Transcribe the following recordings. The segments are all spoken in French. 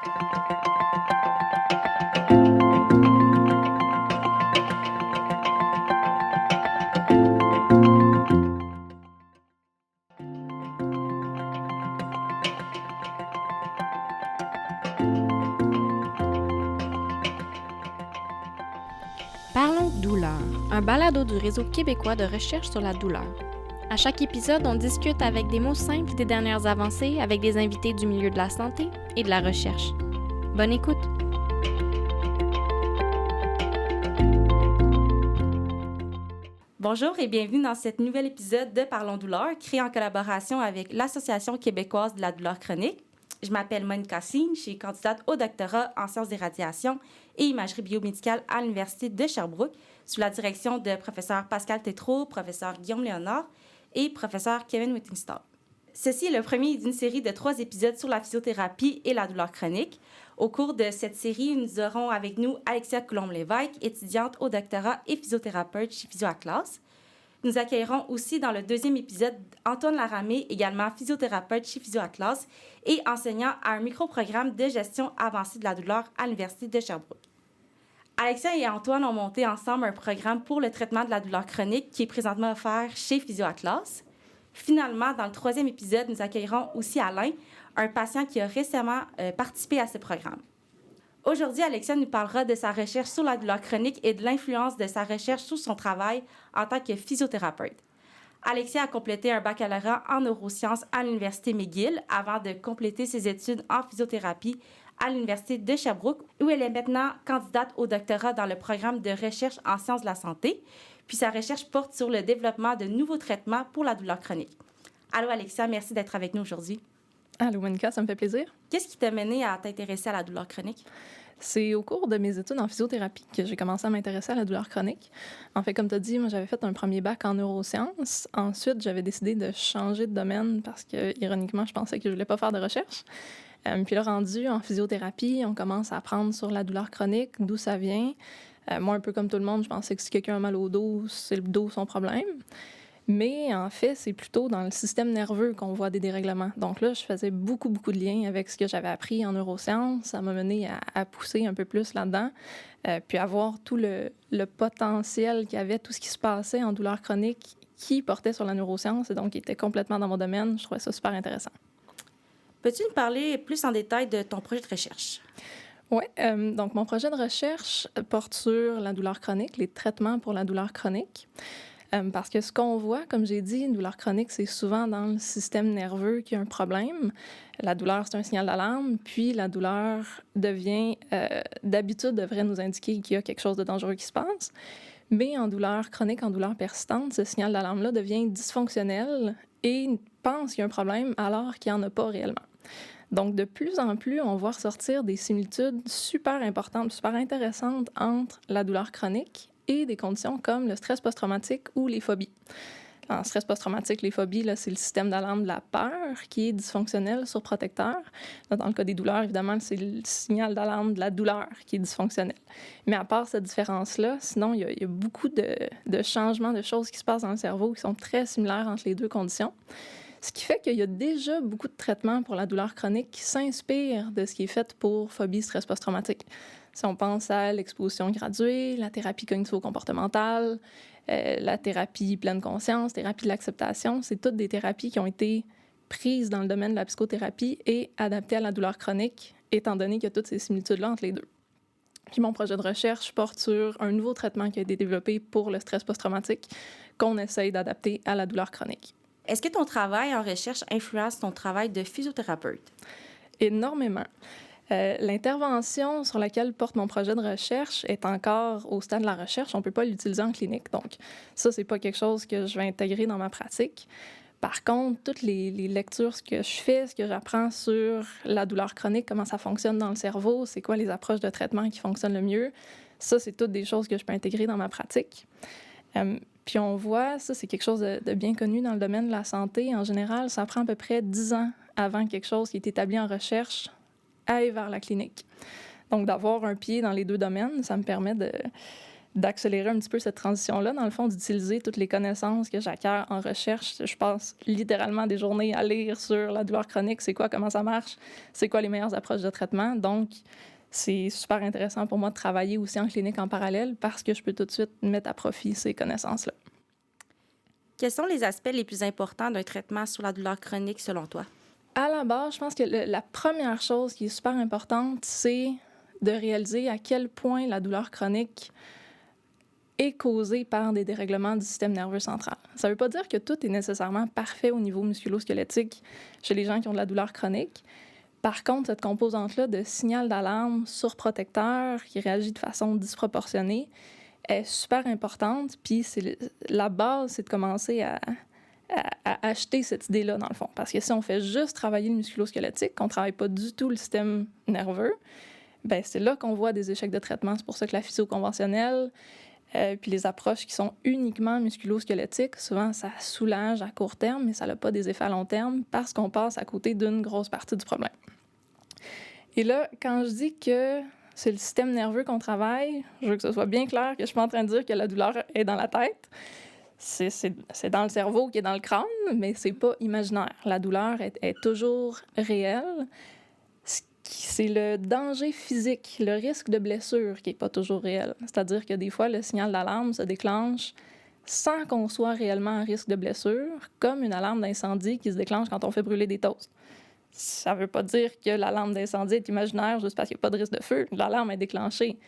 Parlons douleur, un balado du réseau québécois de recherche sur la douleur. À chaque épisode, on discute avec des mots simples des dernières avancées avec des invités du milieu de la santé et de la recherche. Bonne écoute! Bonjour et bienvenue dans cet nouvel épisode de Parlons douleur, créé en collaboration avec l'Association québécoise de la douleur chronique. Je m'appelle Monica Signe, je suis candidate au doctorat en sciences des radiations et imagerie biomédicale à l'Université de Sherbrooke, sous la direction de professeur Pascal Tétrault, professeur Guillaume Léonard et professeur Kevin Whittingstall. Ceci est le premier d'une série de 3 épisodes sur la physiothérapie et la douleur chronique. Au cours de cette série, nous aurons avec nous Alexia Coulombe-Lévesque, étudiante au doctorat et physiothérapeute chez Physio-Atlas. Nous accueillerons aussi dans le 2e épisode Antoine Laramé, également physiothérapeute chez Physio-Atlas et enseignant à un microprogramme de gestion avancée de la douleur à l'Université de Sherbrooke. Alexia et Antoine ont monté ensemble un programme pour le traitement de la douleur chronique qui est présentement offert chez Physio-Atlas. Finalement, dans le 3e épisode, nous accueillerons aussi Alain, un patient qui a récemment participé à ce programme. Aujourd'hui, Alexia nous parlera de sa recherche sur la douleur chronique et de l'influence de sa recherche sur son travail en tant que physiothérapeute. Alexia a complété un baccalauréat en neurosciences à l'Université McGill avant de compléter ses études en physiothérapie à l'Université de Sherbrooke, où elle est maintenant candidate au doctorat dans le programme de recherche en sciences de la santé. Puis sa recherche porte sur le développement de nouveaux traitements pour la douleur chronique. Allô Alexia, merci d'être avec nous aujourd'hui. Allô Monica, ça me fait plaisir. Qu'est-ce qui t'a mené à t'intéresser à la douleur chronique? C'est au cours de mes études en physiothérapie que j'ai commencé à m'intéresser à la douleur chronique. En fait, comme tu as dit, moi, j'avais fait un premier bac en neurosciences. Ensuite, j'avais décidé de changer de domaine parce que, ironiquement, je pensais que je voulais pas faire de recherche. Puis là, rendu en physiothérapie, on commence à apprendre sur la douleur chronique, d'où ça vient. Moi, un peu comme tout le monde, je pensais que si quelqu'un a mal au dos, c'est le dos son problème. Mais en fait, c'est plutôt dans le système nerveux qu'on voit des dérèglements. Donc là, je faisais beaucoup de liens avec ce que j'avais appris en neurosciences. Ça m'a mené à pousser un peu plus là-dedans, puis à voir tout le potentiel qu'il y avait, tout ce qui se passait en douleur chronique qui portait sur la neuroscience et donc qui était complètement dans mon domaine. Je trouvais ça super intéressant. Peux-tu nous parler plus en détail de ton projet de recherche? Oui, donc mon projet de recherche porte sur la douleur chronique, les traitements pour la douleur chronique. Parce que ce qu'on voit, comme j'ai dit, une douleur chronique, c'est souvent dans le système nerveux qu'il y a un problème. La douleur, c'est un signal d'alarme, puis la douleur d'habitude, devrait nous indiquer qu'il y a quelque chose de dangereux qui se passe. Mais en douleur chronique, en douleur persistante, ce signal d'alarme-là devient dysfonctionnel et pense qu'il y a un problème alors qu'il n'y en a pas réellement. Donc, de plus en plus, on voit ressortir des similitudes super importantes, super intéressantes entre la douleur chronique et des conditions comme le stress post-traumatique ou les phobies. En stress post-traumatique, les phobies, là, c'est le système d'alarme de la peur qui est dysfonctionnel, surprotecteur. Là, dans le cas des douleurs, évidemment, c'est le signal d'alarme de la douleur qui est dysfonctionnel. Mais à part cette différence-là, sinon, il y a beaucoup de changements, de choses qui se passent dans le cerveau qui sont très similaires entre les deux conditions. Ce qui fait qu'il y a déjà beaucoup de traitements pour la douleur chronique qui s'inspirent de ce qui est fait pour phobie, stress post-traumatique. Si on pense à l'exposition graduée, la thérapie cognitivo-comportementale, la thérapie pleine conscience, thérapie de l'acceptation, c'est toutes des thérapies qui ont été prises dans le domaine de la psychothérapie et adaptées à la douleur chronique, étant donné qu'il y a toutes ces similitudes-là entre les deux. Puis mon projet de recherche porte sur un nouveau traitement qui a été développé pour le stress post-traumatique qu'on essaye d'adapter à la douleur chronique. Est-ce que ton travail en recherche influence ton travail de physiothérapeute? Énormément. L'intervention sur laquelle porte mon projet de recherche est encore au stade de la recherche. On ne peut pas l'utiliser en clinique. Donc, ça, c'est pas quelque chose que je vais intégrer dans ma pratique. Par contre, toutes les lectures, ce que je fais, ce que j'apprends sur la douleur chronique, comment ça fonctionne dans le cerveau, c'est quoi les approches de traitement qui fonctionnent le mieux, ça, c'est toutes des choses que je peux intégrer dans ma pratique. Puis on voit, ça, c'est quelque chose de bien connu dans le domaine de la santé. En général, ça prend à peu près 10 ans avant quelque chose qui est établi en recherche aille vers la clinique. Donc, d'avoir un pied dans les deux domaines, ça me permet d'accélérer un petit peu cette transition-là, dans le fond, d'utiliser toutes les connaissances que j'acquiers en recherche. Je passe littéralement des journées à lire sur la douleur chronique, c'est quoi, comment ça marche, c'est quoi les meilleures approches de traitement. Donc, c'est super intéressant pour moi de travailler aussi en clinique en parallèle parce que je peux tout de suite mettre à profit ces connaissances-là. Quels sont les aspects les plus importants d'un traitement sur la douleur chronique selon toi? À la base, je pense que la première chose qui est super importante, c'est de réaliser à quel point la douleur chronique est causée par des dérèglements du système nerveux central. Ça ne veut pas dire que tout est nécessairement parfait au niveau musculo-squelettique chez les gens qui ont de la douleur chronique. Par contre, cette composante-là de signal d'alarme surprotecteur qui réagit de façon disproportionnée est super importante. Puis la base, c'est de commencer à acheter cette idée-là, dans le fond. Parce que si on fait juste travailler le musculo-squelettique, qu'on ne travaille pas du tout le système nerveux, ben c'est là qu'on voit des échecs de traitement. C'est pour ça que la physio conventionnelle, puis les approches qui sont uniquement musculo-squelettiques, souvent, ça soulage à court terme, mais ça n'a pas des effets à long terme parce qu'on passe à côté d'une grosse partie du problème. Et là, quand je dis que c'est le système nerveux qu'on travaille, je veux que ce soit bien clair que je ne suis pas en train de dire que la douleur est dans la tête. C'est dans le cerveau qui est dans le crâne, mais c'est pas imaginaire. La douleur est toujours réelle. C'est le danger physique, le risque de blessure qui n'est pas toujours réel. C'est-à-dire que des fois, le signal d'alarme se déclenche sans qu'on soit réellement en risque de blessure, comme une alarme d'incendie qui se déclenche quand on fait brûler des toasts. Ça ne veut pas dire que l'alarme d'incendie est imaginaire juste parce qu'il n'y a pas de risque de feu. L'alarme est déclenchée,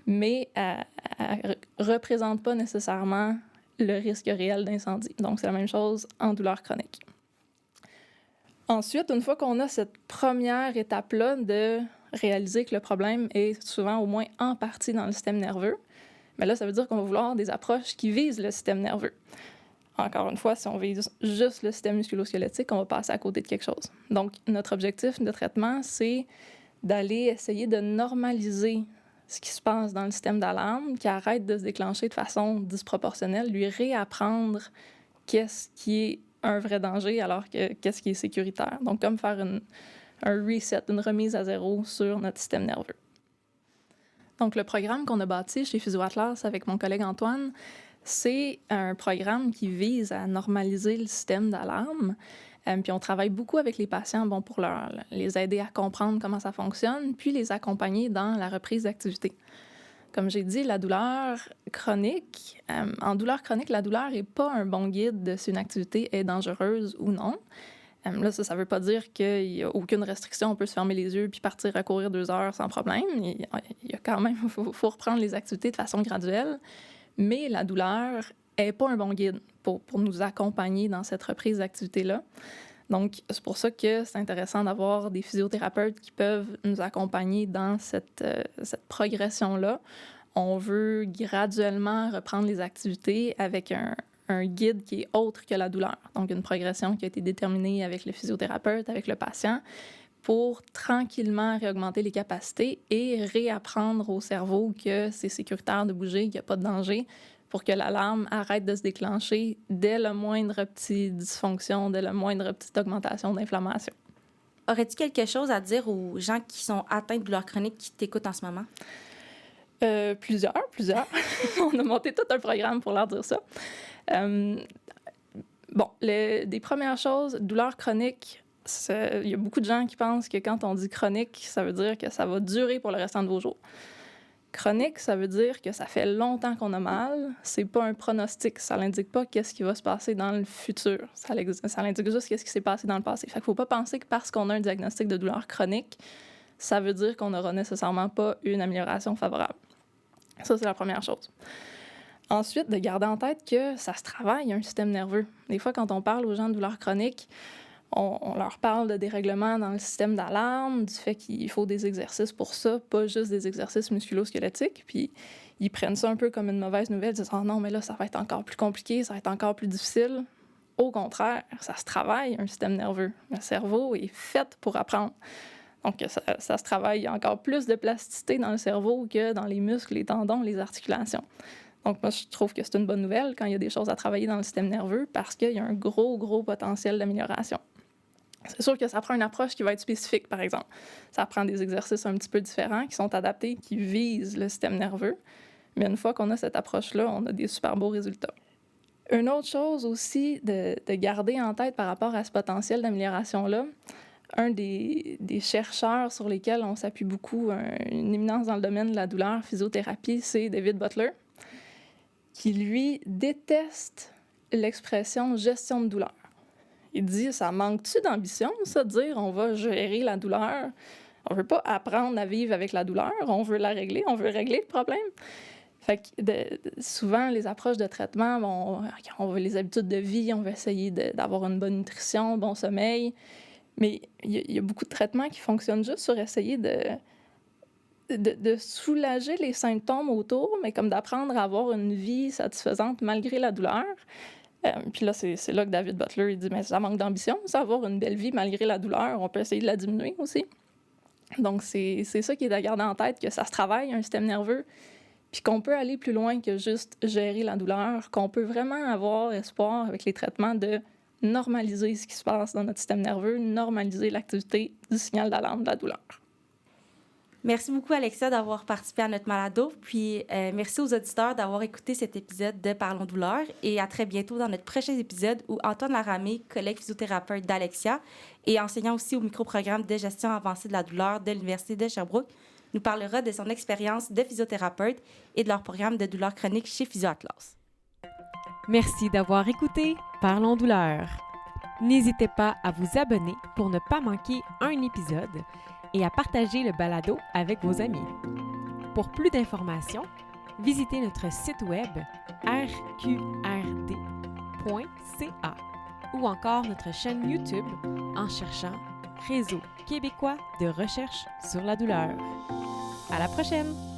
mais elle ne représente pas nécessairement le risque réel d'incendie. Donc, c'est la même chose en douleur chronique. Ensuite, une fois qu'on a cette première étape-là de réaliser que le problème est souvent au moins en partie dans le système nerveux, bien là, ça veut dire qu'on va vouloir des approches qui visent le système nerveux. Encore une fois, si on vise juste le système musculo-squelettique, on va passer à côté de quelque chose. Donc, notre objectif de traitement, c'est d'aller essayer de normaliser ce qui se passe dans le système d'alarme, qui arrête de se déclencher de façon disproportionnelle, lui réapprendre qu'est-ce qui est un vrai danger alors que qu'est-ce qui est sécuritaire. Donc, comme faire un reset, une remise à zéro sur notre système nerveux. Donc, le programme qu'on a bâti chez PhysioAtlas avec mon collègue Antoine, c'est un programme qui vise à normaliser le système d'alarme. Puis on travaille beaucoup avec les patients pour les aider à comprendre comment ça fonctionne, puis les accompagner dans la reprise d'activité. Comme j'ai dit, la douleur chronique, en douleur chronique, la douleur n'est pas un bon guide de si une activité est dangereuse ou non. Là, ça ne veut pas dire qu'il n'y a aucune restriction, on peut se fermer les yeux puis partir à courir 2 heures sans problème. Il y a quand même, faut reprendre les activités de façon graduelle. Mais la douleur n'est pas un bon guide pour nous accompagner dans cette reprise d'activité-là. Donc, c'est pour ça que c'est intéressant d'avoir des physiothérapeutes qui peuvent nous accompagner dans cette progression-là. On veut graduellement reprendre les activités avec un guide qui est autre que la douleur. Donc, une progression qui a été déterminée avec le physiothérapeute, avec le patient, pour tranquillement réaugmenter les capacités et réapprendre au cerveau que c'est sécuritaire de bouger, qu'il n'y a pas de danger, pour que l'alarme arrête de se déclencher dès le moindre petit dysfonction, dès la moindre petite augmentation d'inflammation. Aurais-tu quelque chose à dire aux gens qui sont atteints de douleur chronique qui t'écoutent en ce moment? Plusieurs. On a monté tout un programme pour leur dire ça. Des premières choses, douleur chronique, il y a beaucoup de gens qui pensent que quand on dit chronique, ça veut dire que ça va durer pour le restant de vos jours. Chronique, ça veut dire que ça fait longtemps qu'on a mal. C'est pas un pronostic. Ça n'indique pas qu'est-ce qui va se passer dans le futur. Ça indique juste qu'est-ce qui s'est passé dans le passé. Fait qu'il faut pas penser que parce qu'on a un diagnostic de douleur chronique, ça veut dire qu'on n'aura nécessairement pas une amélioration favorable. Ça, c'est la première chose. Ensuite, de garder en tête que ça se travaille, un système nerveux. Des fois, quand on parle aux gens de douleur chronique, on leur parle de dérèglements dans le système d'alarme, du fait qu'il faut des exercices pour ça, pas juste des exercices musculo-squelettiques. Puis ils prennent ça un peu comme une mauvaise nouvelle, ils disent « Oh non, mais là, ça va être encore plus compliqué, ça va être encore plus difficile. » Au contraire, ça se travaille, un système nerveux. Le cerveau est fait pour apprendre. Donc, ça se travaille. Il y a encore plus de plasticité dans le cerveau que dans les muscles, les tendons, les articulations. Donc, moi, je trouve que c'est une bonne nouvelle quand il y a des choses à travailler dans le système nerveux parce qu'il y a un gros potentiel d'amélioration. C'est sûr que ça prend une approche qui va être spécifique, par exemple. Ça prend des exercices un petit peu différents qui sont adaptés, qui visent le système nerveux. Mais une fois qu'on a cette approche-là, on a des super beaux résultats. Une autre chose aussi de garder en tête par rapport à ce potentiel d'amélioration-là, un des chercheurs sur lesquels on s'appuie beaucoup, une éminence dans le domaine de la douleur, physiothérapie, c'est David Butler, qui, lui, déteste l'expression « gestion de douleur ». Il dit « ça manque-tu d'ambition, ça, de dire on va gérer la douleur? On veut pas apprendre à vivre avec la douleur, on veut la régler, on veut régler le problème. » Fait que souvent, les approches de traitement, on veut les habitudes de vie, on veut essayer d'avoir une bonne nutrition, bon sommeil, mais il y a beaucoup de traitements qui fonctionnent juste sur essayer de soulager les symptômes autour, mais comme d'apprendre à avoir une vie satisfaisante malgré la douleur. Puis là, c'est là que David Butler il dit « mais ça manque d'ambition, ça, avoir une belle vie malgré la douleur, on peut essayer de la diminuer aussi. » Donc, c'est ça qui est à garder en tête, que ça se travaille, un système nerveux, puis qu'on peut aller plus loin que juste gérer la douleur, qu'on peut vraiment avoir espoir avec les traitements de normaliser ce qui se passe dans notre système nerveux, normaliser l'activité du signal d'alarme de la douleur. Merci beaucoup, Alexia, d'avoir participé à notre balado. Puis, merci aux auditeurs d'avoir écouté cet épisode de Parlons douleur. Et à très bientôt dans notre prochain épisode où Antoine Laramé, collègue physiothérapeute d'Alexia et enseignant aussi au microprogramme de gestion avancée de la douleur de l'Université de Sherbrooke, nous parlera de son expérience de physiothérapeute et de leur programme de douleur chronique chez Physio Atlas. Merci d'avoir écouté Parlons douleur. N'hésitez pas à vous abonner pour ne pas manquer un épisode et à partager le balado avec vos amis. Pour plus d'informations, visitez notre site web rqrd.ca ou encore notre chaîne YouTube en cherchant Réseau québécois de recherche sur la douleur. À la prochaine!